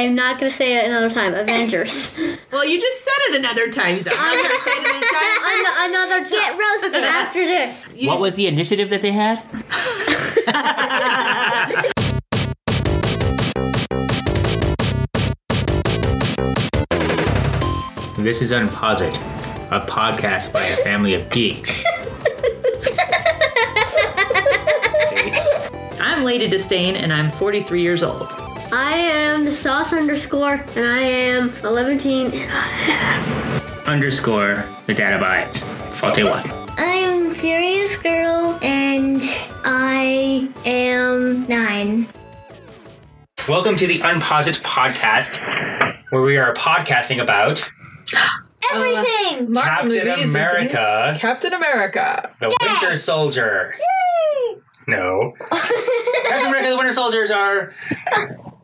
I'm not going to say it another time. Avengers. Well, you just said it another time, so I'm not going to say it another time. Another time. Get roasted after this. What was the initiative that they had? This is Unposit, a podcast by a family of geeks. I'm Lady Disdain, and I'm 43 years old. I am the sauce underscore, and I am 11 Underscore the data bites. 41. I'm Furious Girl, and I am 9. Welcome to the Unposit podcast, where we are podcasting about Everything! Marvel Captain movies and America. things. Captain America. the Winter Soldier. Yay! No. Captain America the Winter Soldier is our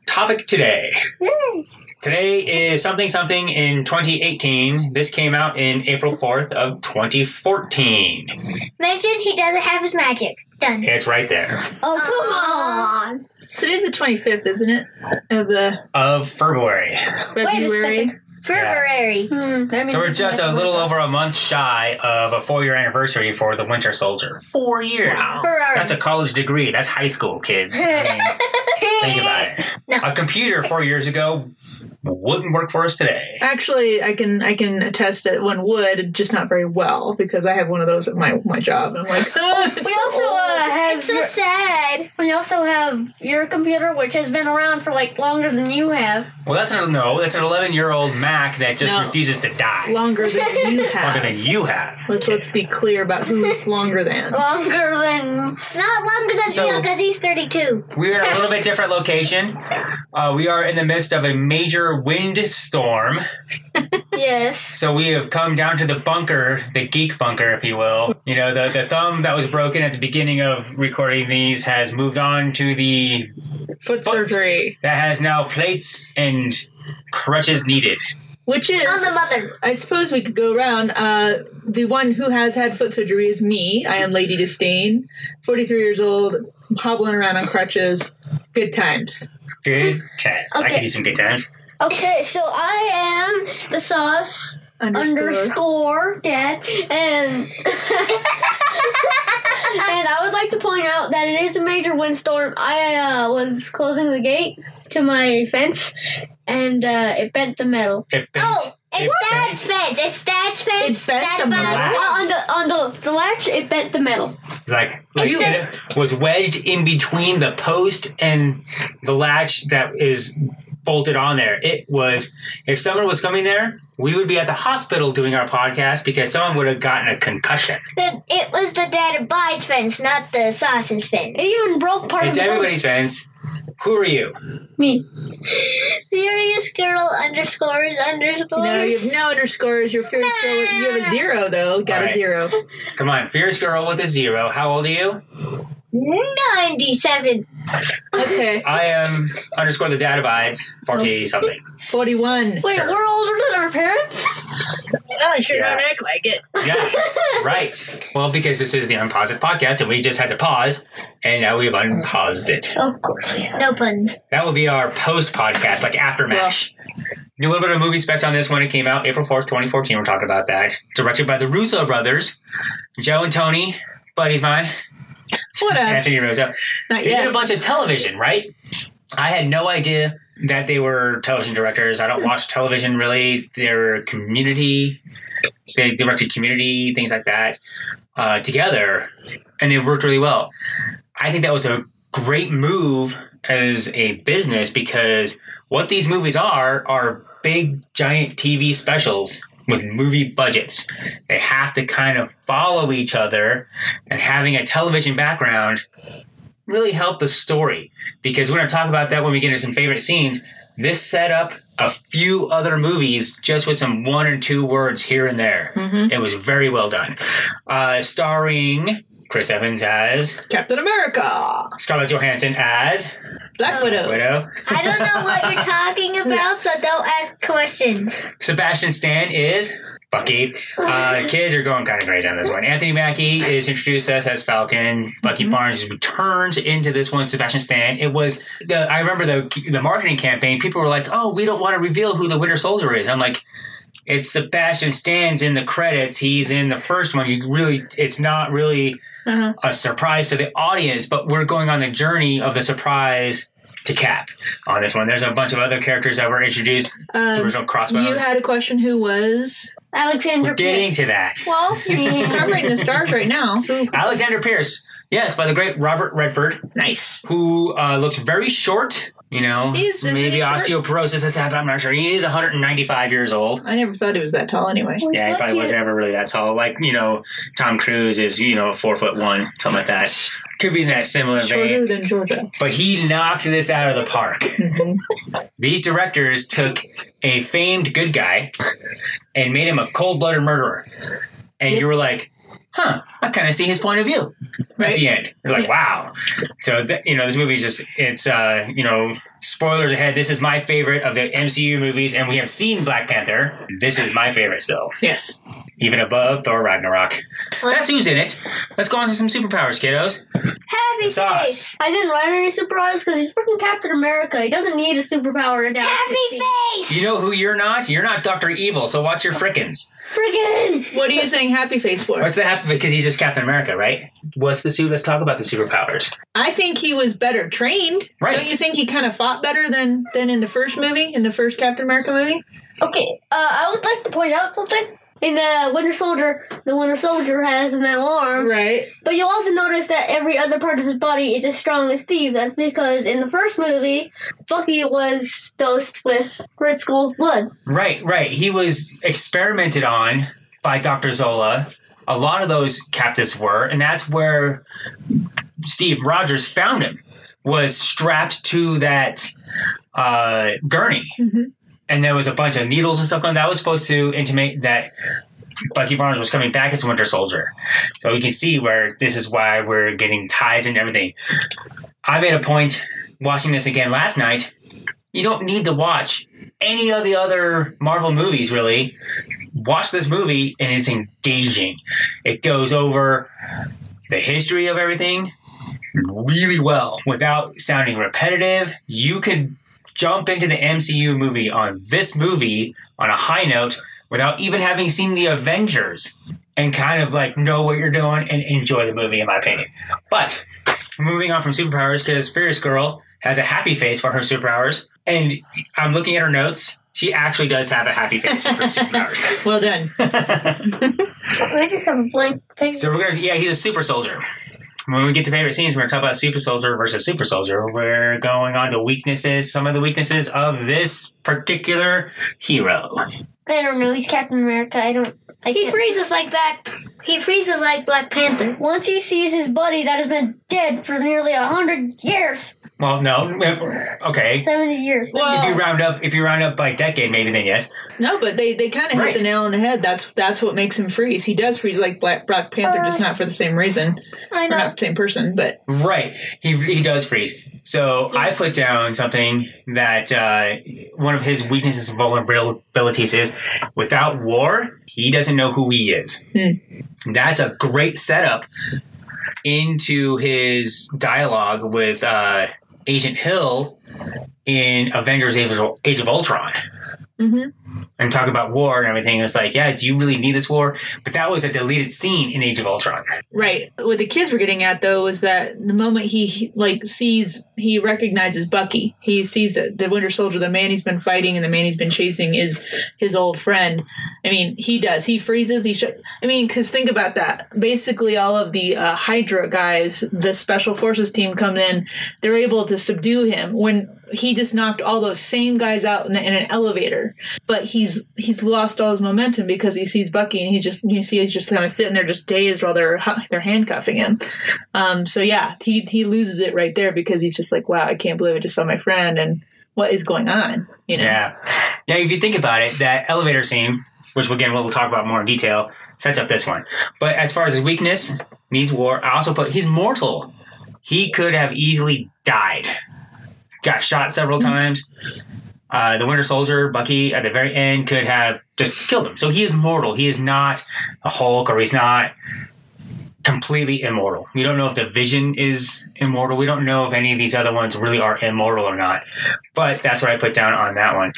topic today. Yay! Today is something in 2018. This came out in April 4th of 2014. Mention he doesn't have his magic. Done. It's right there. Oh, come on. Today's the 25th, isn't it? Of February. February. February. So we're just a little over a month shy of a 4-year anniversary for the Winter Soldier. 4 years. Wow. That's a college degree. That's high school, kids. I mean, think about it. No. A computer 4 years ago wouldn't work for us today. Actually, I can attest that one would, just not very well, because I have one of those at my job, and I'm like, oh, it's We so also old. have It's so sad. we also have your computer, which has been around for like longer than you have. Well, that's an 11-year-old Mac that just No. refuses to die. Longer than you have. Longer than you have. Let's be clear about who's longer than. Longer than. Not longer than So- Neil, because he's 32. We're in a little bit different location. We are in the midst of a major windstorm. Yes. So we have come down to the bunker, the geek bunker, if you will. You know, the thumb that was broken at the beginning of recording these has moved on to the Foot surgery. that has now plates and crutches needed. Which is, On the mother. I suppose we could go around. The one who has had foot surgery is me. I am Lady Disdain, 43 years old, hobbling around on crutches. Good times. Good times. I Okay. could use some good times. Okay, so I am the sauce underscore dad, and and I would like to point out that it is a major windstorm. I was closing the gate to my fence, and it bent the metal. It bent. Oh, it's Dad's fence. It's Dad's fence. It's bent Dad the buys- On the latch, it bent the metal. Like Is it was wedged in between the post and the latch that is bolted on there. It was, if someone was coming there, we would be at the hospital doing our podcast because someone would have gotten a concussion. It was the Dad abides fence, not the sauce's fence. It even broke part It's of the everybody's fence. Who are you? Me. Furious Girl underscores. No, you have no underscores. You're Furious Girl. You have a 0, though. Got All a right. 0. Come on, fierce girl with a 0. How old are you? 97. Okay. I am underscore the dad abides 40 something. 41. Wait, Sure. we're older than our parents? I sure Yeah. don't act like it. Yeah, right. Well, because this is the Unpaused podcast, and we just had to pause, and now we've unpaused it. Of course we have. No puns. That will be our post podcast, like after MASH. Do a little bit of movie specs on this one. It came out April 4th, 2014. We're talking about that. Directed by the Russo brothers, Joe and Tony, buddies mine, What Anthony else? Russo. Not They did a yet. bunch of television, right? I had no idea that they were television directors. I don't watch television really. They're community. They directed Community, things like that, together, and they worked really well. I think that was a great move as a business because what these movies are big, giant TV specials with movie budgets. They have to kind of follow each other, and having a television background really helped the story because we're going to talk about that when we get into some favorite scenes. This set up a few other movies just with some 1 or 2 words here and there. Mhm. It was very well done. Starring Chris Evans as Captain America. Scarlett Johansson as Black Widow. Widow. I don't know what you're talking about, so don't ask questions. Sebastian Stan is Bucky. Kids are going kind of crazy on this one. Anthony Mackie is introduced us as Falcon. Bucky Barnes returns into this one. Sebastian Stan. It was I remember the marketing campaign. People were like, "Oh, we don't want to reveal who the Winter Soldier is." I'm like, it's Sebastian Stan's in the credits. He's in the first one. It's not really a surprise to the audience, but we're going on the journey of the surprise to Cap on this one. There's a bunch of other characters that were introduced. The original Crossbones. You had a question. Who was Alexander We're getting Pierce. to that. Well, you're covering the stars right now. Who? Alexander Pierce. Yes, by the great Robert Redford, Nice. who looks very short. You know, Is maybe he short? osteoporosis has happened. I'm not sure. He is 195 years old. I never thought he was that tall anyway. Yeah, he probably wasn't ever really that tall. Like, Tom Cruise is, 4'1", something like that. Could be in that similar Shorter vein. than Georgia. But he knocked this out of the park. These directors took a famed good guy and made him a cold-blooded murderer. And you were like, I kind of see his point of view at the end. You're like, wow. So, this movie it's spoilers ahead. This is my favorite of the MCU movies, and we have seen Black Panther. This is my favorite still. Yes. Even above Thor Ragnarok. That's who's in it. Let's go on to some superpowers, kiddos. Happy Sauce. face. I didn't write any superpowers because he's freaking Captain America. He doesn't need a superpower to down. Happy face. You know who you're not? You're not Dr. Evil, so watch your frickins. Friggin'! What are you saying happy face for? What's the happy? Because he's just Captain America, right? What's the suit? Let's talk about the superpowers. I think he was better trained. Right. Don't you think he kind of fought better than in the first movie, in the first Captain America movie? Okay, I would like to point out something. In the Winter Soldier has a metal arm. Right. But you'll also notice that every other part of his body is as strong as Steve. That's because in the first movie, Bucky was dosed with Red Skull's blood. Right. He was experimented on by Dr. Zola. A lot of those captives were, and that's where Steve Rogers found him, was strapped to that gurney. Mm-hmm. And there was a bunch of needles and stuff going on. That was supposed to intimate that Bucky Barnes was coming back as Winter Soldier. So you can see where this is why we're getting ties and everything. I made a point watching this again last night. You don't need to watch any of the other Marvel movies, really. Watch this movie, and it's engaging. It goes over the history of everything really well without sounding repetitive. You could jump into the MCU movie on this movie on a high note without even having seen the Avengers and kind of like know what you're doing and enjoy the movie, in my opinion. But moving on from superpowers, because Fierce Girl has a happy face for her superpowers, and I'm looking at her notes. She actually does have a happy face for her superpowers. Well done. I just have a blank face. So he's a super soldier. When we get to favorite scenes, we're going to talk about Super Soldier versus Super Soldier. We're going on to weaknesses, some of the weaknesses of this particular hero. I don't know. He's Captain America. He freezes like Black Panther. Once he sees his buddy that has been dead for nearly 100 years. Well, no. Okay. 70 years. Well, If you round up by decade, maybe then yes. no, but they kind of hit the nail on the head. That's what makes him freeze. He does freeze like Black Panther, just not for the same reason. I Or know. not for the same person, but Right. He does freeze. So I put down something that one of his weaknesses and vulnerabilities is without war, he doesn't know who he is. That's a great setup into his dialogue with Agent Hill in Avengers Age of Ultron. And talk about war and everything. It's like, yeah, do you really need this war? But that was a deleted scene in Age of Ultron. right. What the kids were getting at though was that the moment he recognizes Bucky, he sees that the Winter Soldier, the man he's been fighting and the man he's been chasing, is his old friend. I mean, he does. He freezes. Because think about that. Basically, all of the Hydra guys, the Special Forces team, come in. They're able to subdue him when he just knocked all those same guys out in an elevator. But he's lost all his momentum because he sees Bucky, and he's just kind of sitting there just dazed while they're handcuffing him. So yeah, he loses it right there because he's just like, wow, I can't believe I just saw my friend, and what is going on? You know? Yeah. If you think about it, that elevator scene, which again we'll talk about more in detail, sets up this one. But as far as his weakness, needs war. I also put he's mortal. He could have easily died. Got shot several times. the Winter Soldier, Bucky, at the very end could have just killed him. So he is mortal. He is not a Hulk, or he's not completely immortal. We don't know if the Vision is immortal. We don't know if any of these other ones really are immortal or not. But that's what I put down on that one.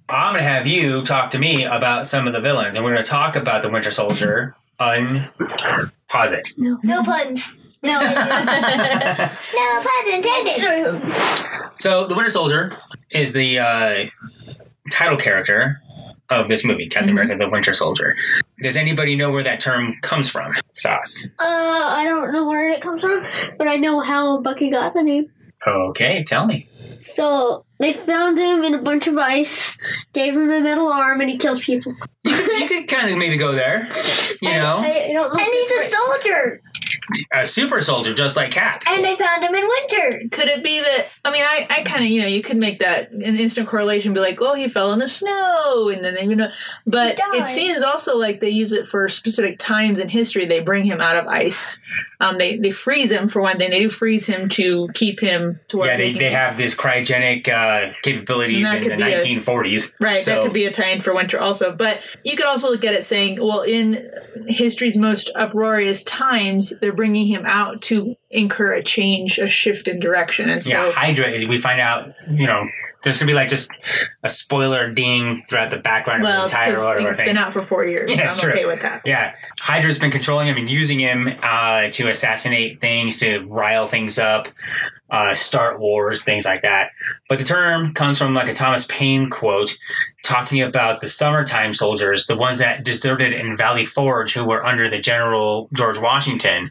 I'm going to have you talk to me about some of the villains, and we're going to talk about the Winter Soldier. Pause it. No puns. No, no puns intended. So the Winter Soldier is the title character of this movie, Captain America, the Winter Soldier. Does anybody know where that term comes from? Sauce. I don't know where it comes from, but I know how Bucky got the name. Okay, tell me. So they found him in a bunch of ice, gave him a metal arm, and he kills people. You could kind of maybe go there, you know? I don't know. And he's a soldier. A super soldier, just like Cap. And they found him in winter. Could it be that, I mean, I kind of, you could make that an instant correlation, be like, oh, he fell in the snow, and then but it seems also like they use it for specific times in history. They bring him out of ice. They freeze him, for one thing. They do freeze him to keep him to where they have this cryogenic capabilities in the 1940s. Right, so. that could be a tie-in for winter also. But you could also look at it saying, well, in history's most uproarious times, they're bringing him out to incur a change, a shift in direction. And so, Hydra, we find out, there's going to be like just a spoiler ding throughout the background of the entire whatever it's thing. been out for 4 years. Yeah, so I'm okay with that. Yeah. Hydra's been controlling him and using him to assassinate things, to rile things up, start wars, things like that. But the term comes from like a Thomas Paine quote talking about the summertime soldiers, the ones that deserted in Valley Forge, who were under the General George Washington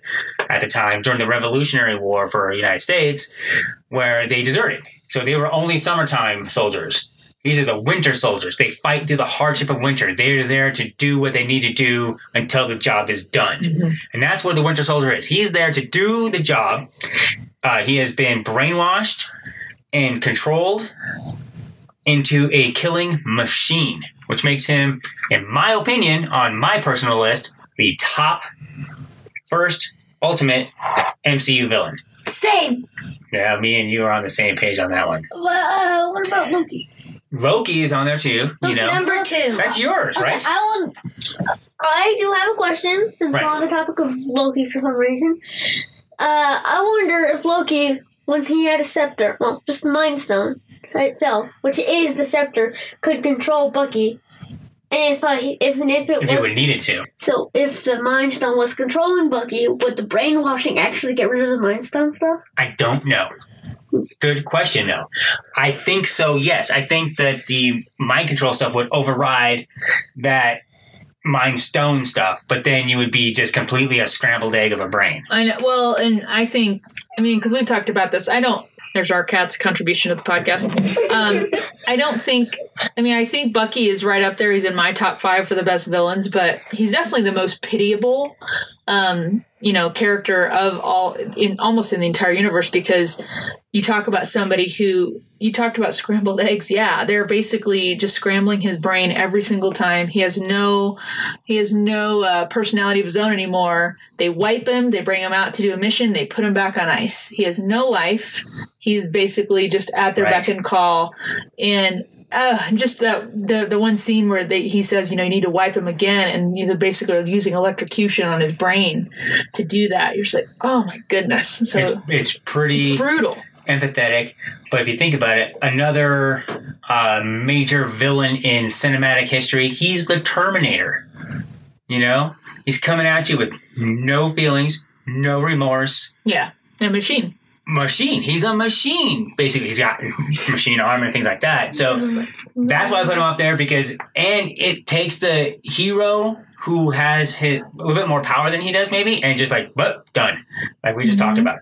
at the time during the Revolutionary War for the United States, where they deserted. So they were only summertime soldiers. These are the winter soldiers. They fight through the hardship of winter. They're there to do what they need to do until the job is done. Mm-hmm. And that's what the Winter Soldier is. He's there to do the job. He has been brainwashed and controlled into a killing machine, which makes him, in my opinion, on my personal list, the top, first, ultimate MCU villain. Same. Yeah, me and you are on the same page on that one. Well, what about Loki? Loki is on there too, Number 2. That's yours, Okay, right? I do have a question, since we're on the topic of Loki for some reason. I wonder if Loki, when he had a scepter, well, just the Mind Stone itself, which is the scepter, could control Bucky. And if it would need it to. So if the Mind Stone was controlling Bucky, would the brainwashing actually get rid of the Mind Stone stuff? I don't know. Good question, though. I think so, yes. I think that the mind control stuff would override that Mind Stone stuff, but then you would be just completely a scrambled egg of a brain. I know. Well, and I think, because we've talked about this, there's our cat's contribution to the podcast. I think Bucky is right up there. He's in my top 5 for the best villains, but he's definitely the most pitiable, character of almost in the entire universe, because you talk about somebody who, you talked about scrambled eggs. Yeah, they're basically just scrambling his brain every single time. He has no personality of his own anymore. They wipe him, they bring him out to do a mission, they put him back on ice. He has no life. He's basically just at their beck and call. And just the one scene where he says, you need to wipe him again, and he's basically using electrocution on his brain to do that. You're just like, oh my goodness. So it's brutal. Empathetic, but if you think about it, another major villain in cinematic history, he's the Terminator. He's coming at you with no feelings, no remorse. Yeah, a machine. He's a machine. Basically, he's got machine armor and things like that. So that's why I put him up there, because, and it takes the hero who has a little bit more power than he does, maybe, and just done. Like we just talked about.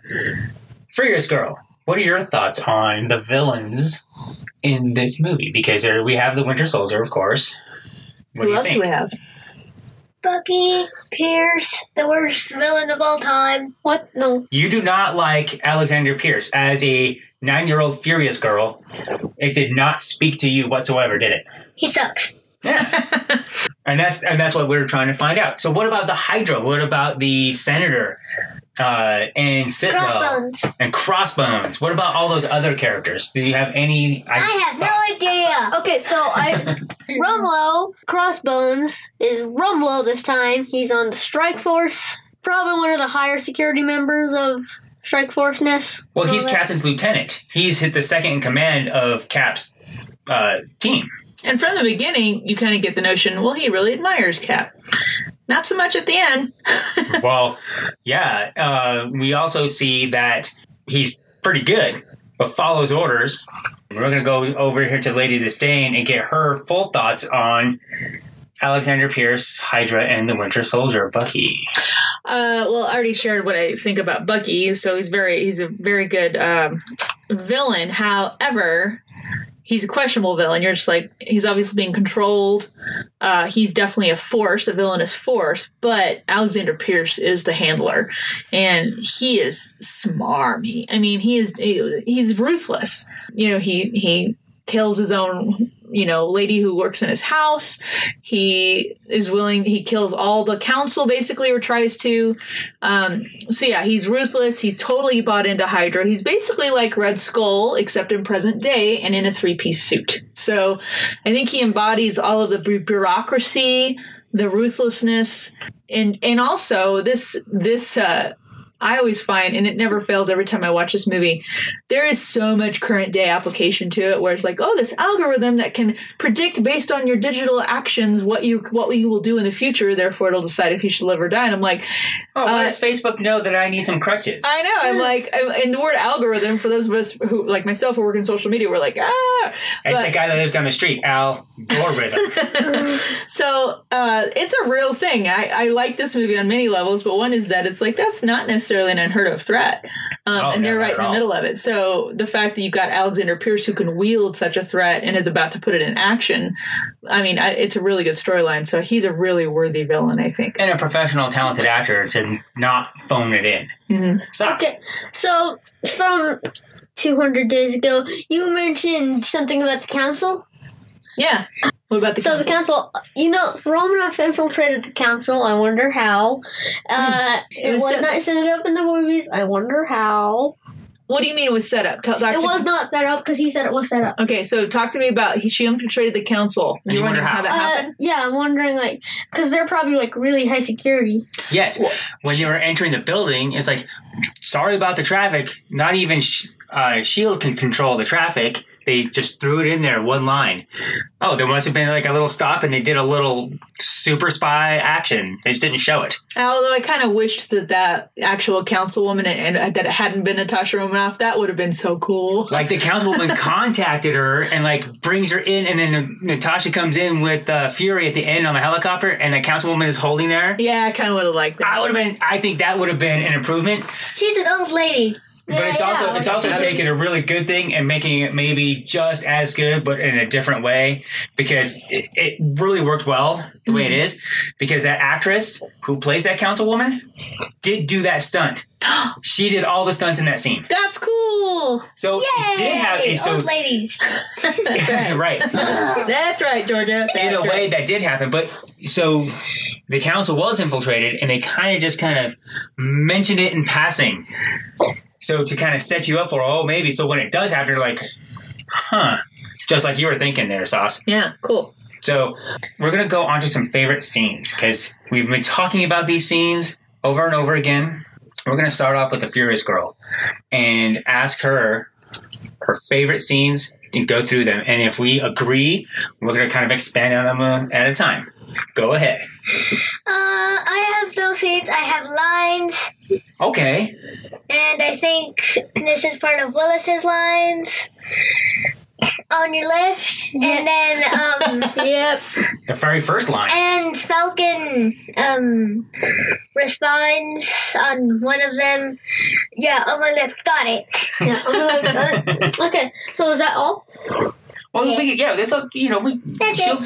Furious Girl. What are your thoughts on the villains in this movie? Because we have the Winter Soldier, of course. What do you think? Who else do we have? Bucky, Pierce, the worst villain of all time. What? No. You do not like Alexander Pierce as a 9-year-old Furious Girl. It did not speak to you whatsoever, did it? He sucks. Yeah. and that's what we're trying to find out. So what about the Hydra? What about the Senator? and Sitwell. Crossbones. And Crossbones. What about all those other characters? Do you have any? I have no idea. Okay, so Rumlow, Crossbones, is Rumlow this time. He's on the Strike Force. Probably one of the higher security members of Strike Force-ness. Well, he's Captain's lieutenant. He's the second in command of Cap's team. And from the beginning, you kind of get the notion, well, he really admires Cap. Not so much at the end. Well, yeah. We also see that he's pretty good, but follows orders. We're going to go over here to Lady Disdain and get her full thoughts on Alexander Pierce, Hydra, and the Winter Soldier, Bucky. Well, I already shared what I think about Bucky, so he's a very good villain. However, he's a questionable villain. You're just like, he's obviously being controlled. He's definitely a force, a villainous force, but Alexander Pierce is the handler, and he is smarmy. I mean, he's ruthless. You know, he kills his own, lady who works in his house. He kills all the council basically, or tries to. So yeah, he's ruthless. He's totally bought into Hydra. He's basically like Red Skull, except in present day and in a 3-piece suit. So I think he embodies all of the bureaucracy, the ruthlessness, and also this I always find, and it never fails every time I watch this movie, there is so much current day application to it where it's like, oh, this algorithm that can predict based on your digital actions what you will do in the future, therefore it'll decide if you should live or die. And I'm like, why does Facebook know that I need some crutches? I know. I'm like, and the word algorithm, for those of us who, like myself, who work in social media, we're like, That's the guy that lives down the street, algorithm. So it's a real thing. I like this movie on many levels, but one is that it's like, that's not necessarily an unheard of threat. And they're right in the middle of it. So the fact that you've got Alexander Pierce who can wield such a threat and is about to put it in action, I mean, it's a really good storyline. So he's a really worthy villain, I think. And a professional, talented actor to not phone it in. Mm-hmm. Okay, so some 200 days ago, you mentioned something about the council? Yeah. What about the council? So the council, Romanoff infiltrated the council. I wonder how. It was not set up in the movies. I wonder how. What do you mean it was set up? It was not set up because he said it was set up. Okay, so talk to me about she infiltrated the council. You wonder how that happened? Yeah, I'm wondering, because they're probably, really high security. Yes. When you were entering the building, it's like, sorry about the traffic. Not even S.H.I.E.L.D. can control the traffic. They just threw it in there, one line. Oh, there must have been a little stop, and they did a little super spy action. They just didn't show it. Although I kind of wished that actual councilwoman and that it hadn't been Natasha Romanoff. That would have been so cool. The councilwoman contacted her and brings her in, and then Natasha comes in with Fury at the end on the helicopter, and the councilwoman is holding there. Yeah, I kind of would have liked that. I think that would have been an improvement. She's an old lady. But it's also taking a really good thing and making it maybe just as good, but in a different way, because it really worked well the way it is, because that actress who plays that councilwoman did do that stunt. She did all the stunts in that scene. That's cool. So it did have old ladies. That's right. Right. That's right, Georgia. In a way that did happen, but so the council was infiltrated, and they kind of mentioned it in passing. So to kind of set you up for, maybe. So when it does happen, you're like, just like you were thinking there, Sauce. Yeah, cool. So we're going to go on to some favorite scenes, because we've been talking about these scenes over and over again. We're going to start off with the Furious Girl and ask her favorite scenes and go through them. And if we agree, we're going to kind of expand on them at a time. Go ahead. I have no scenes. I have lines. Okay. And I think this is part of Willis's lines. On your left. Yep. And then, yep. The very first line. And Falcon, responds on one of them. Yeah, on my left. Got it. Yeah, on my left. Got it. Okay, so is that all? Well, that's all,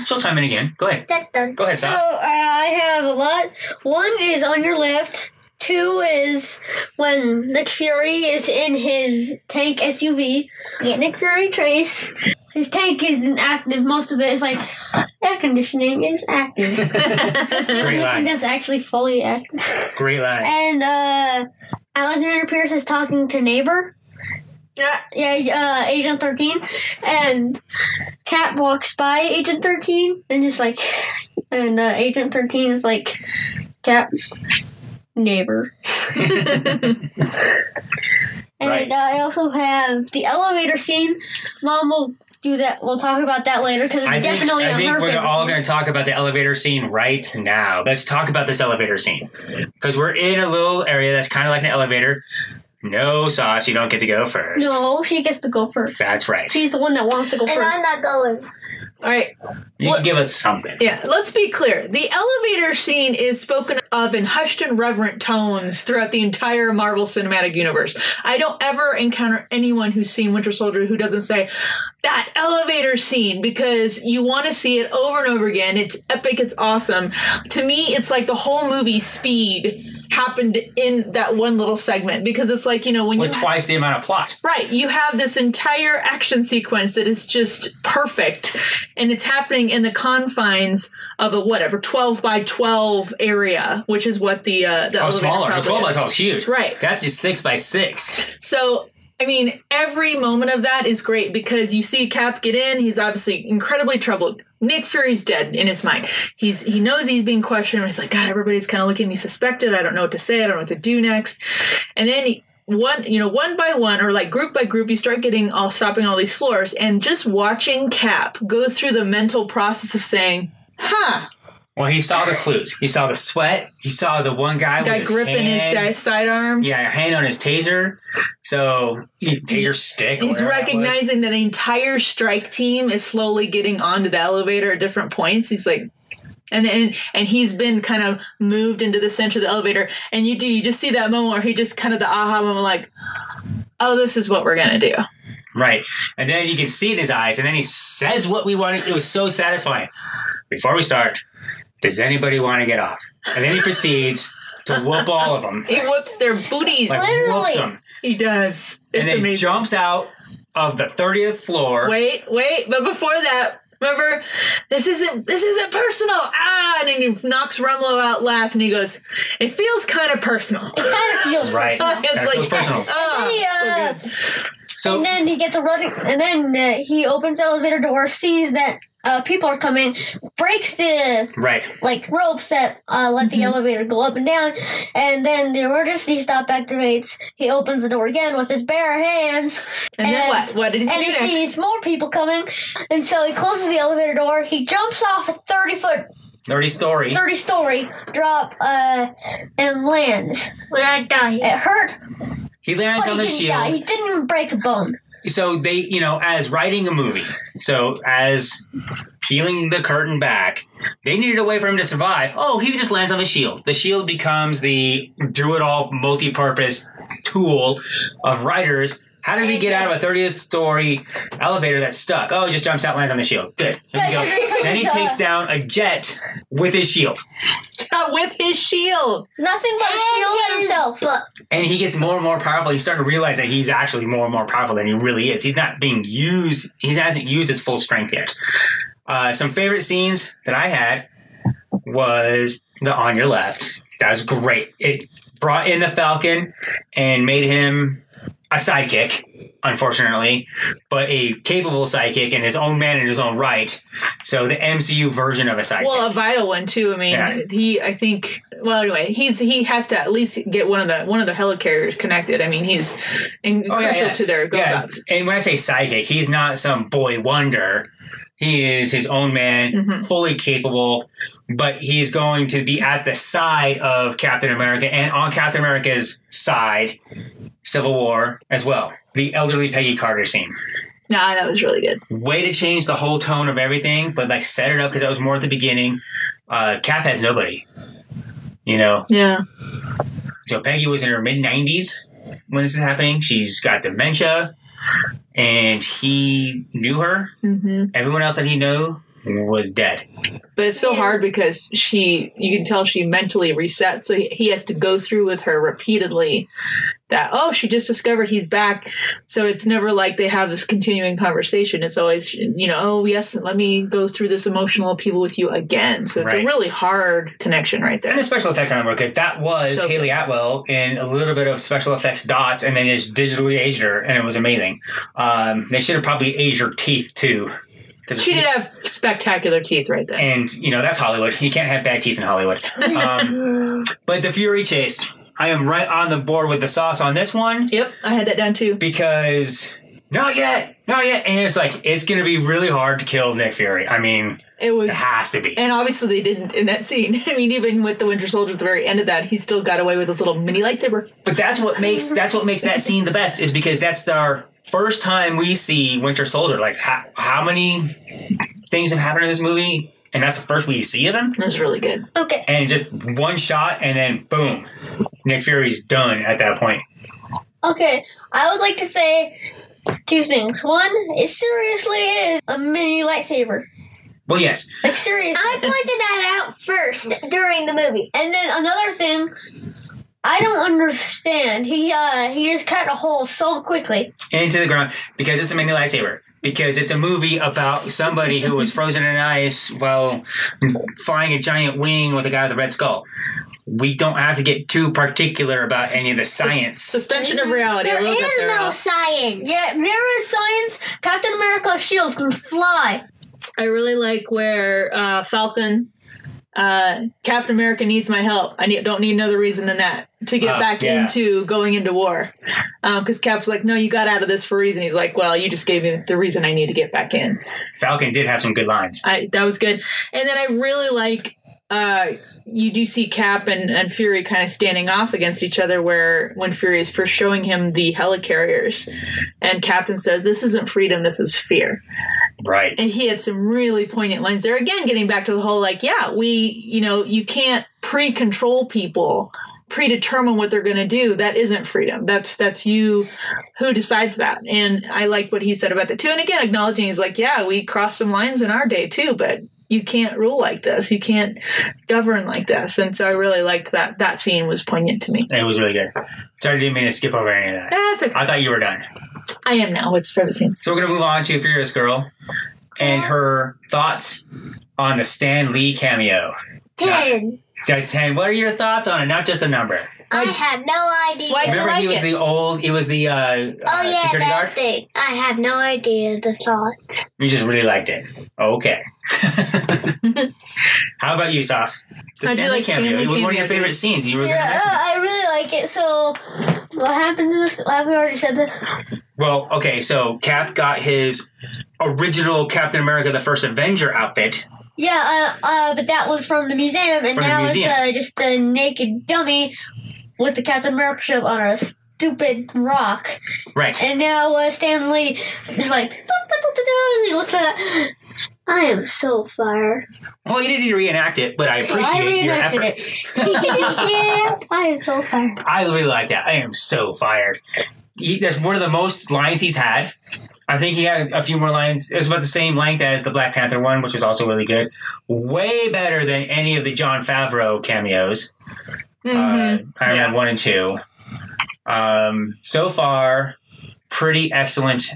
she'll chime in again. Go ahead. That's done. Go ahead, So Sauce. I have a lot. One is on your left. 2 is when Nick Fury is in his tank SUV. Yeah, Nick Fury Trace. His tank isn't active. Most of it is air conditioning is active. Great line. That's actually fully active. Great line. And Alexander Pierce is talking to Neighbor. Yeah, Agent 13. And Cap walks by Agent 13 and just like, and Agent 13 is like, Cap, Neighbor. And Right. I also have the elevator scene. Mom will do that. We'll talk about that later because it's definitely I on think her we're favorite all scenes. going to talk about the elevator scene right now. Let's talk about this elevator scene. Because we're in a little area that's kind of like an elevator. No, Sauce, you don't get to go first. No, she gets to go first. That's right. She's the one that wants to go And first. I'm not going. All right. You can give us something. Yeah, let's be clear. The elevator scene is spoken of in hushed and reverent tones throughout the entire Marvel Cinematic Universe. I don't ever encounter anyone who's seen Winter Soldier who doesn't say, that elevator scene, because you want to see it over and over again. It's epic. It's awesome. To me, it's like the whole movie Speed happened in that one little segment, because it's like, when With you... twice the amount of plot. Right, you have this entire action sequence that is just perfect, and it's happening in the confines of a 12 by 12 area, which is what the elevator Smaller. probably 12 by is. 12 is huge. Right. That's just 6 by 6. So, I mean, every moment of that is great because you see Cap get in. He's obviously incredibly troubled. Nick Fury's dead in his mind. He knows he's being questioned. He's like, God, everybody's kind of looking at me suspected. I don't know what to say. I don't know what to do next. And then one by one, or like group by group, you start stopping all these floors, and just watching Cap go through the mental process of saying, Well, he saw the clues. He saw the sweat. He saw the one guy with his gripping hand. his sidearm. Yeah, a hand on his taser. So, taser stick. or He's whatever that was. recognizing that the entire strike team is slowly getting onto the elevator at different points. He's like, and he's been kind of moved into the center of the elevator. And you just see that moment where he just kind of the aha moment, like, oh, this is what we're going to do. Right. And then you can see it in his eyes. And then he says what we wanted. It was so satisfying. Before we start, does anybody want to get off? And then he proceeds to whoop all of them. He whoops their booties. Like, whoops them. He does. It's And then amazing. jumps out of the 30th floor. Wait, but before that, remember, this isn't personal. And then he knocks Rumlow out last, and he goes, it feels kind of personal. It kind of feels Right. personal. It's That like, feels personal. so good. So, And then he gets a running, and then he opens the elevator door, sees that people are coming, breaks the right. ropes that let the elevator go up and down, and then the emergency stop activates. He opens the door again with his bare hands, And then what? What did he do and he next? sees more people coming, and so he closes the elevator door. He jumps off a 30 story drop and lands. Without dying. It hurt, He lands but on he the didn't shield. die. He didn't even break a bone. So they, as writing a movie, as peeling the curtain back, they needed a way for him to survive. Oh, he just lands on the shield. The shield becomes the do-it-all multi-purpose tool of writers. How does he get out of a 30th story elevator that's stuck? Oh, he just jumps out, lands on the shield. Good. There you go. Then he takes down a jet with his shield. With his shield. Nothing but a shield and himself. And he gets more and more powerful. He's starting to realize that he's actually more and more powerful than he really is. He's not being used. He hasn't used his full strength yet. Some favorite scenes that I had was the On Your Left. That was great. It brought in the Falcon and made him a sidekick, unfortunately, but a capable sidekick and his own man in his own right. So the MCU version of a sidekick. Well, a vital one too. I mean, anyway, he has to at least get one of the helicarriers connected. I mean, he's crucial to their go-bouts. And when I say sidekick, he's not some boy wonder. He is his own man, fully capable, but he's going to be at the side of Captain America and on Captain America's side, Civil War as well. The elderly Peggy Carter scene. Nah, that was really good. Way to change the whole tone of everything, but set it up because that was more at the beginning. Cap has nobody, Yeah. So Peggy was in her mid-90s when this is happening. She's got dementia, and he knew her. Mm-hmm. Everyone else that he knew was dead. But it's so hard because you can tell she mentally resets, so he has to go through with her repeatedly that, oh, she just discovered he's back. So it's never like they have this continuing conversation. It's always, oh, yes, let me go through this emotional appeal with you again. So it's a really hard connection right there. And the special effects on it were good. That was So Haley good. Atwell in a little bit of special effects dots, and then just digitally aged her, and it was amazing. They should have probably aged her teeth, too. She did have spectacular teeth right there. And, that's Hollywood. You can't have bad teeth in Hollywood. But the Fury chase, I am right on the board with the sauce on this one. Yep, I had that down too. Because, not yet. And it's like, it's going to be really hard to kill Nick Fury. I mean, it has to be. And obviously they didn't in that scene. I mean, even with the Winter Soldier at the very end of that, he still got away with his little mini lightsaber. But that's what makes that scene the best, is because that's our first time we see Winter Soldier. Like, how many things have happened in this movie? And that's the first we see of him? It was really good. Okay. And just one shot, and then boom, Nick Fury's done at that point. Okay, I would like to say 2 things. One, it seriously is a mini lightsaber. Well, yes. Like, seriously. I pointed that out first during the movie. And then another thing, I don't understand. He just cut a hole so quickly. Into the ground, because it's a mini lightsaber. Because it's a movie about somebody who was frozen in ice while flying a giant wing with a guy with a red skull. We don't have to get too particular about any of the science. Suspension of reality. There I love that, is Sarah. no science. Yeah, there is science. Captain America's shield can fly. I really like where Falcon, Captain America needs my help. Don't need another reason than that to get back into going into war. Because Cap's like, no, you got out of this for a reason. He's like, well, you just gave me the reason I need to get back in. Falcon did have some good lines. That was good. And then I really like, you do see Cap and Fury kind of standing off against each other, where when Fury is first showing him the helicarriers, and Captain says, this isn't freedom, this is fear. Right. And he had some really poignant lines there. Again, getting back to the whole, like, you can't pre-control people, predetermine what they're going to do. That isn't freedom. That's you who decides that. And I like what he said about that too. And again, acknowledging, he's like, yeah, we crossed some lines in our day too, but you can't rule like this. You can't govern like this. And so I really liked that. That scene was poignant to me. It was really good. Sorry, I didn't mean to skip over any of that. That's okay. I thought you were done. I am now. It's favorite scene. So we're going to move on to Furious Girl and her thoughts on the Stan Lee cameo. 10. That's 10. What are your thoughts on it? Not just a number. I have no idea. Why'd you Remember, like he was it? Oh, security that guard? thing. I have no idea the thoughts. You just really liked it. Okay. How about you, Sauce? The How'd you Stan Lee like Stan cameo. Lee It was one of your cameo, favorite dude? scenes. You were going to Yeah, mention it. I really like it. So, what happened in this? Have we already said this? Well, okay, so Cap got his original Captain America the First Avenger outfit. Yeah, but that was from the museum, and From the now museum. it's just a naked dummy with the Captain America shield on a stupid rock. Right. And now Stan Lee is like, he looks at it. I am so fired. Well, you didn't need to reenact it, but I appreciate your effort. it. Yeah, I am so fired. I really like that. I am so fired. That's one of the most lines he's had. I think he had a few more lines. It was about the same length as the Black Panther one, which was also really good. Way better than any of the Jon Favreau cameos. Mm-hmm. Iron Man 1 and 2. So far, pretty excellent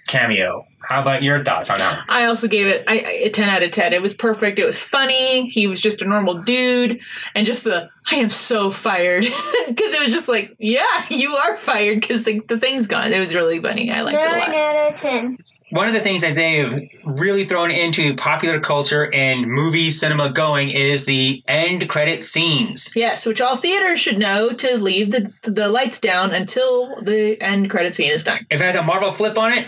cameo. How about your thoughts on that? I also gave it a 10 out of 10. It was perfect. It was funny. He was just a normal dude. And just I am so fired. Because it was just like, yeah, you are fired because the thing's gone. It was really funny. I liked it a 9 lot. out of 10. One of the things that they've really thrown into popular culture and movie cinema going is the end credit scenes. Yes, which all theaters should know to leave the lights down until the end credit scene is done. If it has a Marvel flip on it,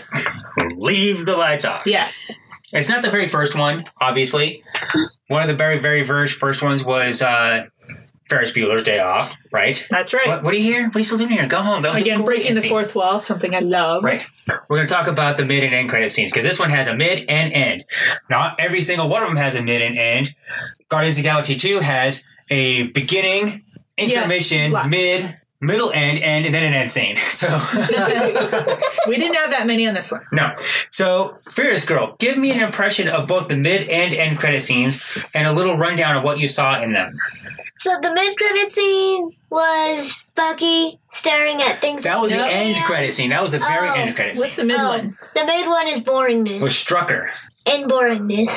leave the lights off. Yes. It's not the very first one, obviously. One of the very, very first ones was Ferris Bueller's Day Off, right? That's right. What are you here? What are you still doing here? Go home. That was a Again, great breaking the scene. fourth wall, something I love. Right. We're going to talk about the mid and end credit scenes because this one has a mid and end. Not every single one of them has a mid and end. Guardians of the Galaxy 2 has a beginning, intermission, lots. middle end, and then an end scene. So We didn't have that many on this one. no. So Furious Girl, give me an impression of both the mid and end credit scenes and a little rundown of what you saw in them. So the mid-credit scene was Bucky staring at things. That was the Yep. end credit scene. That was the very end credit scene. What's the mid one? The mid one is boringness. With Strucker. And boringness.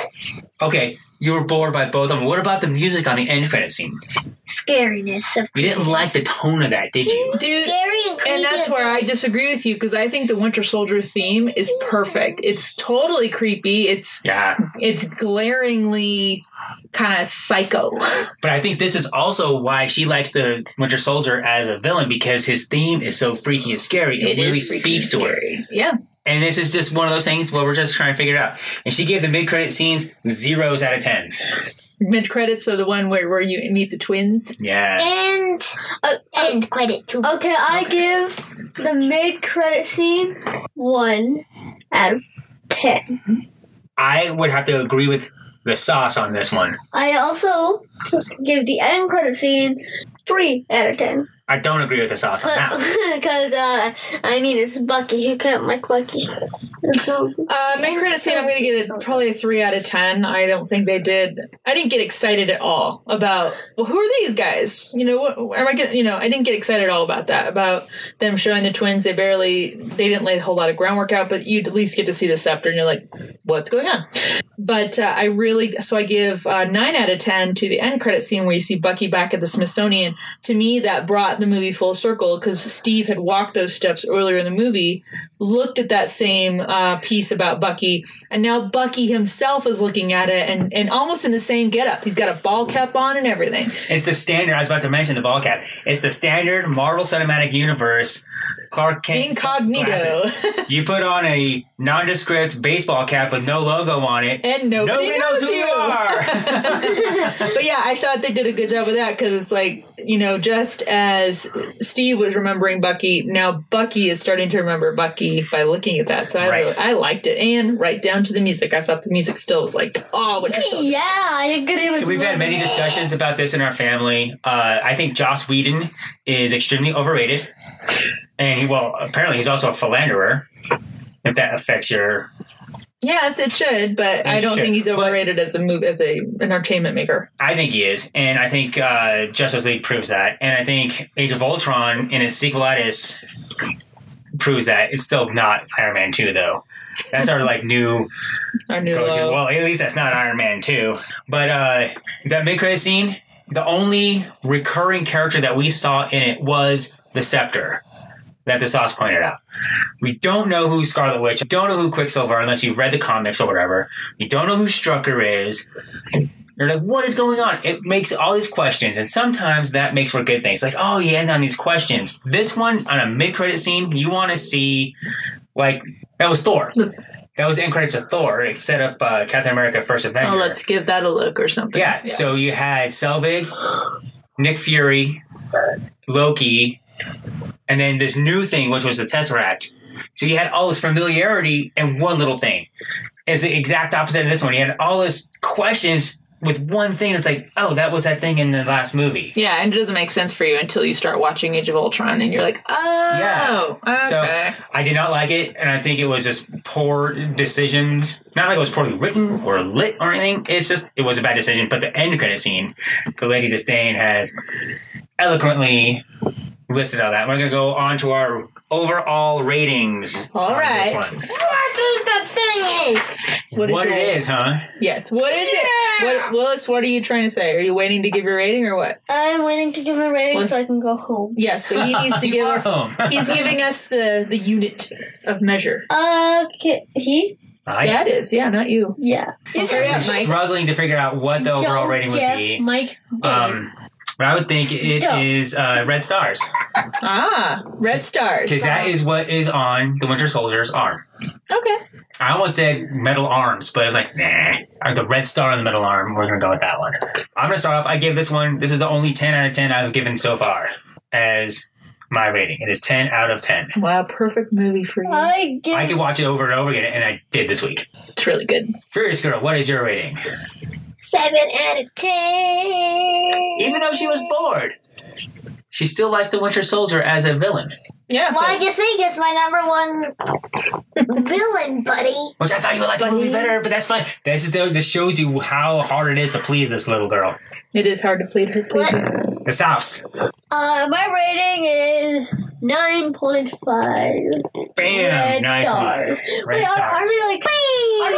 Okay, you were bored by both of them. What about the music on the end credit scene? Scariness. Of You didn't like the tone of that, did you? Dude, Scary and creepy. and that's at where I times. disagree with you because I think the Winter Soldier theme is perfect. It's totally creepy. It's glaringly kind of psycho. But I think this is also why she likes the Winter Soldier as a villain, because his theme is so freaky and scary. It really is freaking speaks to her. scary. Yeah. And this is just one of those things where we're just trying to figure it out. And she gave the mid-credit scenes 0s out of 10s. Mid credits, so the one where you meet the twins. Yeah. And credit too. Okay, I give the mid-credit scene 1 out of 10. I would have to agree with the sauce on this one. I also give the end credit scene 3 out of 10. I don't agree with the sauce on that one. Because, I mean, it's Bucky. You can't like Bucky. Mid credit scene, I'm going to give it probably a 3 out of 10. I don't think they did. I didn't get excited at all about, well, who are these guys? You know, what am I getting? You know, I didn't get excited at all about that. About them showing the twins. They didn't lay a whole lot of groundwork out, but you'd at least get to see the scepter, and you're like, what's going on? But so I give 9 out of 10 to the end credit scene where you see Bucky back at the Smithsonian. To me, that brought the movie full circle because Steve had walked those steps earlier in the movie, looked at that same piece about Bucky, and now Bucky himself is looking at it and almost in the same getup. He's got a ball cap on and everything. It's the standard. I was about to mention the ball cap. It's the standard Marvel Cinematic Universe Clark Kent Incognito. glasses. You put on a nondescript baseball cap with no logo on it, And nobody knows who you. you are. But yeah, I thought they did a good job with that because it's like, you know, just as Steve was remembering Bucky, now Bucky is starting to remember Bucky by looking at that. So I liked it. And right down to the music. I thought the music still was like, oh, Winter Soldier. Yeah, I agree with We've had many discussions about this in our family. I think Joss Whedon is extremely overrated. And apparently he's also a philanderer, if that affects your... Yes, it should, but I don't think he's overrated as an entertainment maker. I think he is, and I think Justice League proves that, and I think Age of Ultron in its sequelitis proves that. It's still not Iron Man 2, though. That's our new go-to. Low. Well, at least that's not Iron Man 2. But that mid-credit scene, the only recurring character that we saw in it was the Scepter, that the sauce pointed out. We don't know who Scarlet Witch, don't know who Quicksilver, unless you've read the comics or whatever. You don't know who Strucker is. You're like, what is going on? It makes all these questions, and sometimes that makes for good things. Like, oh, you end on these questions. This one, on a mid-credit scene, you want to see, that was Thor. That was the end credits of Thor. It set up Captain America First Avenger. Oh, let's give that a look or something. Yeah, so you had Selvig, Nick Fury, Loki, and then this new thing, which was the Tesseract. So you had all this familiarity in one little thing. It's the exact opposite of this one. You had all this questions with one thing. It's like, oh, that was that thing in the last movie. Yeah, and it doesn't make sense for you until you start watching Age of Ultron, and you're like, oh, okay. So I did not like it, and I think it was just poor decisions. Not like it was poorly written or lit or anything. It's just, it was a bad decision. But the end credit scene, the Lady Disdain has eloquently listed all that. We're going to go on to our overall ratings. All right. This one. What it is, huh? Yes. What is it? Willis, what are you trying to say? Are you waiting to give your rating or what? I'm waiting to give a rating so I can go home. Yes, but he needs to give us. home. He's giving us the unit of measure. Okay, he? Dad is, yeah, not you. Yeah. Hurry I'm up, Mike. struggling to figure out what the overall rating would be. Mike, Dave. But I would think it is red stars. Red stars. Because that is what is on the Winter Soldier's arm. Okay. I almost said metal arms, but I'm like, nah. The red star on the metal arm, we're going to go with that one. I'm going to start off. I give this one, this is the only 10 out of 10 I've given so far as my rating. It is 10 out of 10. Wow, perfect movie for you. I could watch it over and over again, and I did this week. It's really good. Furious Girl, what is your rating? 7 out of 10. Even though she was bored. she still likes the Winter Soldier as a villain. Yeah. Why'd you think it's my number one villain, buddy? Which I thought you would like the movie better, but that's fine. This shows you how hard it is to please this little girl. It is hard to please her. The South. My rating is 9.5. Bam! Red Nice stars. one. Red Wait, stars. are we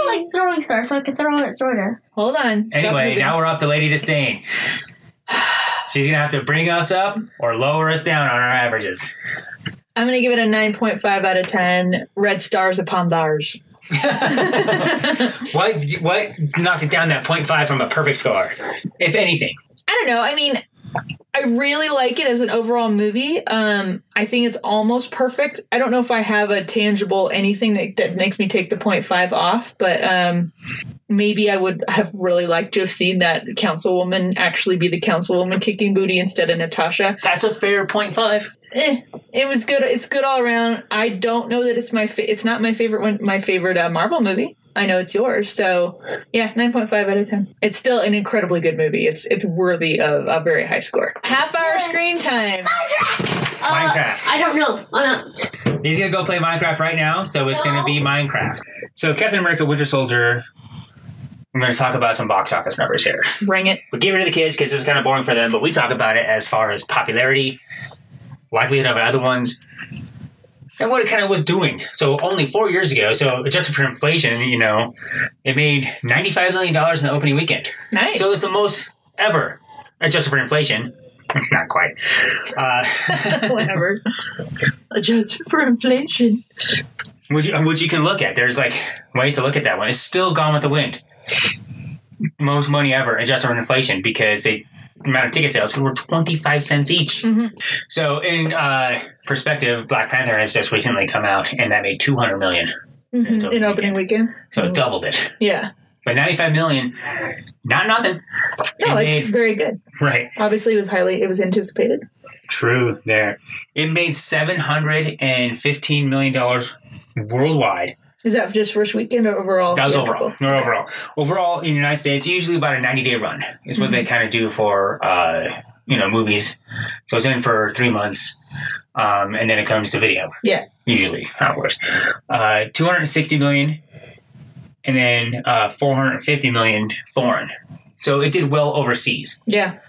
like throwing stars so I can throw it sorta? Hold on. Stop Anyway, moving. now we're up to Lady Disdain. She's going to have to bring us up or lower us down on our averages. I'm going to give it a 9.5 out of 10. Red stars upon thars. What knocked it down that 0.5 from a perfect score, if anything? I don't know. I mean, I really like it as an overall movie. I think it's almost perfect. I don't know if I have a tangible anything that makes me take the 0.5 off, but maybe I would have really liked to have seen that councilwoman actually be the councilwoman kicking booty instead of Natasha. That's a fair 0.5. It was good. It's good all around. I don't know that it's not my favorite one. My favorite Marvel movie. I know it's yours. So yeah, 9.5 out of 10. It's still an incredibly good movie. It's worthy of a very high score. Half-hour screen time. Minecraft. I don't know. He's going to go play Minecraft right now, so it's going to be Minecraft. So Captain America Winter Soldier, I'm going to talk about some box office numbers here. Bring it. We get rid of the kids because this is kind of boring for them, but we talk about it as far as popularity, likelihood of other ones, and what it kind of was doing. So only 4 years ago, so adjusted for inflation, it made $95 million in the opening weekend. Nice. So it's the most ever adjusted for inflation. It's not quite. Whatever. Adjusted for inflation. Which you can look at. There's ways to look at that one. It's still Gone with the Wind. Most money ever adjusted for inflation because the amount of ticket sales were 25 cents each. Mm-hmm. So in perspective, Black Panther has just recently come out and that made $200 million in opening weekend. So it doubled it. Yeah. But $95 million, not nothing. No, it's very good. Right. Obviously it was anticipated. True there. It made $715 million worldwide. Is that just first weekend or overall? That was overall. No, overall. Overall, in the United States, usually about a 90-day run is what they kind of do for, movies. So it's in for 3 months, and then it comes to video. Yeah. Usually, how it works. $260 million, and then $450 million foreign. So it did well overseas. Yeah.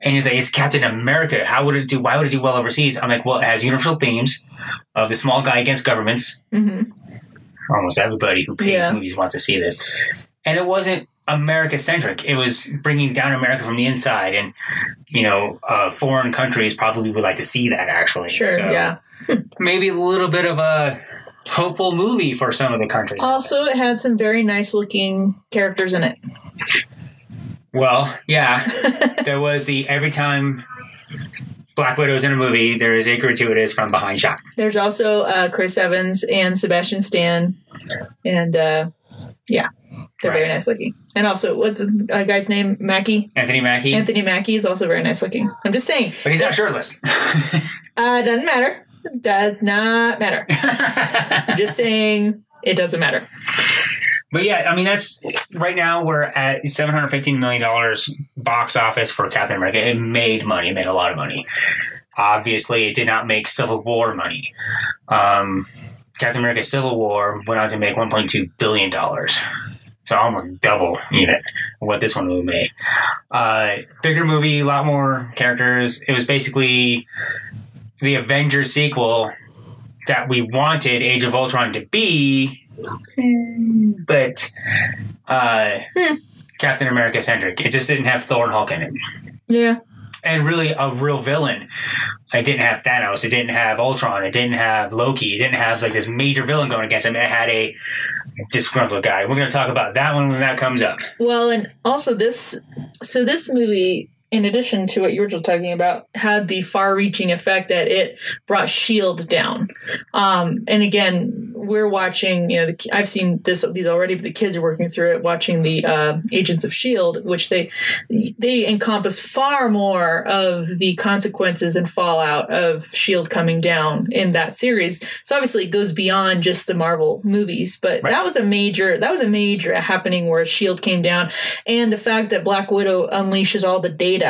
And he's like, it's Captain America. How would it do? Why would it do well overseas? I'm like, well, it has universal themes of the small guy against governments. Mm-hmm. Almost everybody who pays movies wants to see this. And it wasn't America-centric. It was bringing down America from the inside. And, foreign countries probably would like to see that, actually. Sure, so yeah. Maybe a little bit of a hopeful movie for some of the countries. Also, it had some very nice-looking characters in it. Well, yeah. There was every time Black Widow's in a movie, there is a gratuitous from behind shot. There's also Chris Evans and Sebastian Stan. And, they're very nice looking. And also, what's a guy's name? Mackie? Anthony Mackie. Anthony Mackie is also very nice looking. I'm just saying. But he's not shirtless. Doesn't matter. Does not matter. I'm just saying it doesn't matter. But yeah, I mean, that's right now we're at $715 million box office for Captain America. It made money. It made a lot of money. Obviously, it did not make Civil War money. Captain America Civil War went on to make $1.2 billion. So almost double even what this one would make. Bigger movie, a lot more characters. It was basically the Avengers sequel that we wanted Age of Ultron to be. But Captain America centric. It just didn't have Thor and Hulk in it. Yeah. And really a real villain. It didn't have Thanos. It didn't have Ultron. It didn't have Loki. It didn't have this major villain going against him. It had a disgruntled guy. We're going to talk about that one when that comes up. Well, and also this movie, in addition to what you were just talking about, had the far-reaching effect that it brought S.H.I.E.L.D. down. And again, we're watching, I've seen these already, but the kids are working through it, watching the Agents of S.H.I.E.L.D., which they encompass far more of the consequences and fallout of S.H.I.E.L.D. coming down in that series. So obviously it goes beyond just the Marvel movies, but right. that was a major happening where S.H.I.E.L.D. came down, and the fact that Black Widow unleashes all the data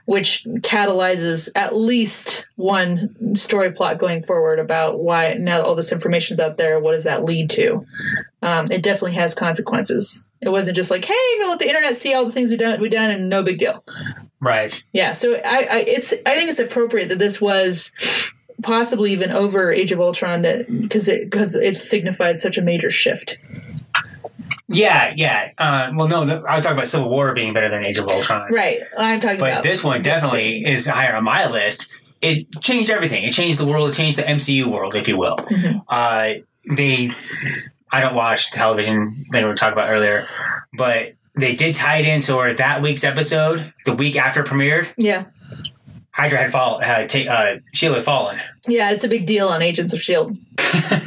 which catalyzes at least one story plot going forward about why now all this information's out there. What does that lead to? It definitely has consequences. It wasn't just like, hey, we'll let the internet see all the things we've done, and no big deal. Right. Yeah. So I think it's appropriate that this was possibly even over Age of Ultron, that because it signified such a major shift. Yeah. Well, no, I was talking about Civil War being better than Age of Ultron. Right. I'm talking about. But this one definitely is higher on my list. It changed everything. It changed the world. It changed the MCU world, if you will. Mm-hmm. I don't watch television, like we were talking about earlier, but they did tie it in. So that week's episode, the week after it premiered, yeah, Hydra had S.H.I.E.L.D. had fallen. Yeah, it's a big deal on Agents of S.H.I.E.L.D.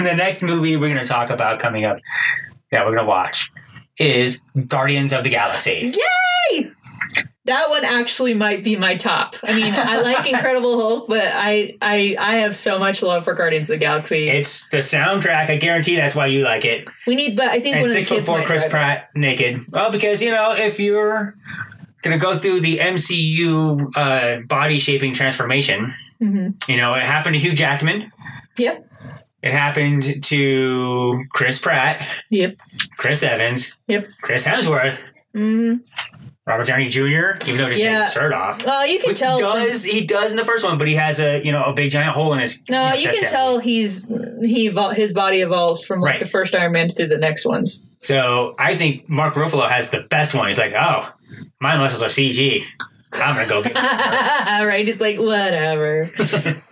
The next movie we're going to talk about coming up, that we're going to watch, is Guardians of the Galaxy. Yay! That one actually might be my top. I mean, I like Incredible Hulk, but I have so much love for Guardians of the Galaxy. It's the soundtrack. I guarantee that's why you like it. But I think and one of the kids 6'4" Chris Pratt naked. Well, because if you're gonna go through the MCU body shaping transformation, it happened to Hugh Jackman. Yep. It happened to Chris Pratt. Yep. Chris Evans. Yep. Chris Hemsworth. Mm-hmm. Robert Downey Jr., even though he just takes his shirt off. Well, you can tell. He does in the first one, but he has a big giant hole in his. No, you can tell his body evolves from the first Iron Man to the next ones. So I think Mark Ruffalo has the best one. He's like, oh, my muscles are CG. I'm gonna go get them. Right? He's like, whatever.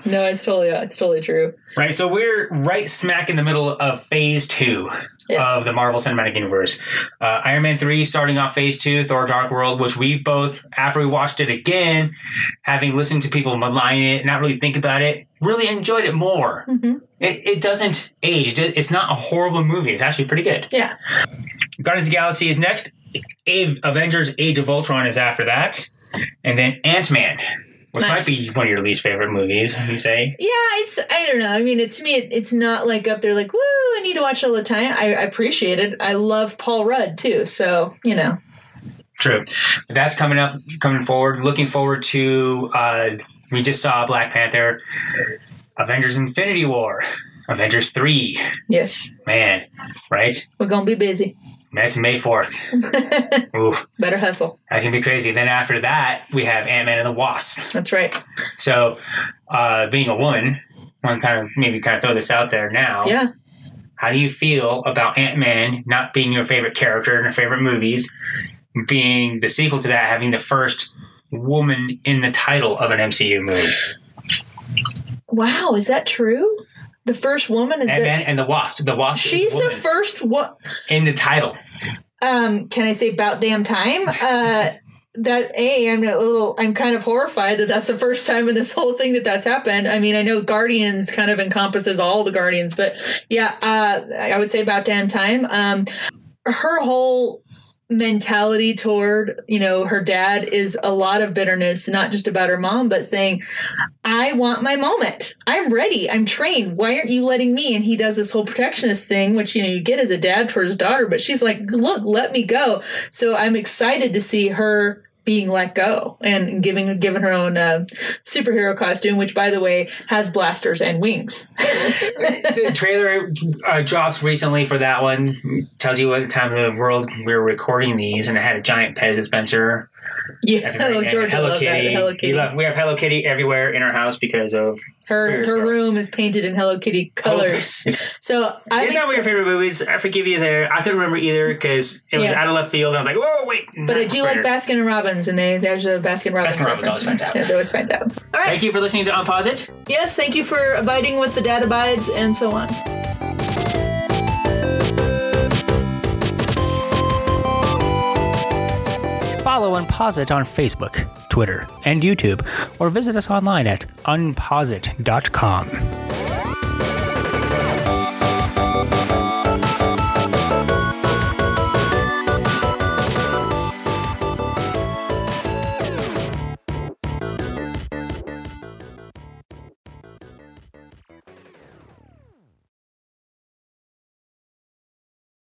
No, it's totally true. Right. So we're right smack in the middle of Phase 2 of the Marvel Cinematic Universe. Iron Man 3 starting off Phase 2, Thor: Dark World, which we both, after we watched it again, having listened to people malign it, not really think about it, really enjoyed it more. Mm-hmm. It doesn't age. It's not a horrible movie. It's actually pretty good. Yeah. Guardians of the Galaxy is next. Avengers: Age of Ultron is after that. And then Ant-Man, which might be one of your least favorite movies, you say? Yeah, I don't know. I mean, to me, it's not like up there like, woo, I need to watch it all the time. I appreciate it. I love Paul Rudd, too, so, True. That's coming forward. Looking forward to, we just saw Black Panther, Avengers Infinity War, Avengers 3. Yes. Man, right? We're going to be busy. That's May 4th. Oof. Better hustle. That's going to be crazy. Then after that, we have Ant-Man and the Wasp. That's right. So, being a woman, I want to throw this out there now. Yeah. How do you feel about Ant-Man not being your favorite character in your favorite movies, being the sequel to that, having the first woman in the title of an MCU movie? Wow, is that true? The first woman? Ant-Man and the Wasp. The Wasp She's is the first one. In the title. Can I say about damn time? I'm kind of horrified that that's the first time in this whole thing that's happened. I mean, I know Guardians kind of encompasses all the Guardians, but yeah, I would say about damn time. Her whole mentality toward, her dad is a lot of bitterness, not just about her mom, but saying, I want my moment. I'm ready. I'm trained. Why aren't you letting me? And he does this whole protectionist thing, which, you get as a dad towards his daughter, but she's like, look, let me go. So I'm excited to see her being let go and given her own superhero costume, which, by the way, has blasters and wings. The trailer dropped recently for that one. Tells you what time of the world we were recording these, and it had a giant Pez dispenser. Yeah, Georgia Hello loved Kitty. that. Hello Kitty. We have Hello Kitty everywhere in our house because of her room is painted in Hello Kitty colors. So it's not one of your favorite movies. I forgive you there. I couldn't remember either because it was out of left field. And I was like, whoa, wait. But I do like Baskin and Robbins, and there's a Baskin Robbins. Baskin Robbins always finds out. Yeah, they always finds out. All right. Thank you for listening to Unpause It. Yes, thank you for abiding with the dad abides and so on. Follow Unpause It on Facebook, Twitter, and YouTube, or visit us online at unpausit.com.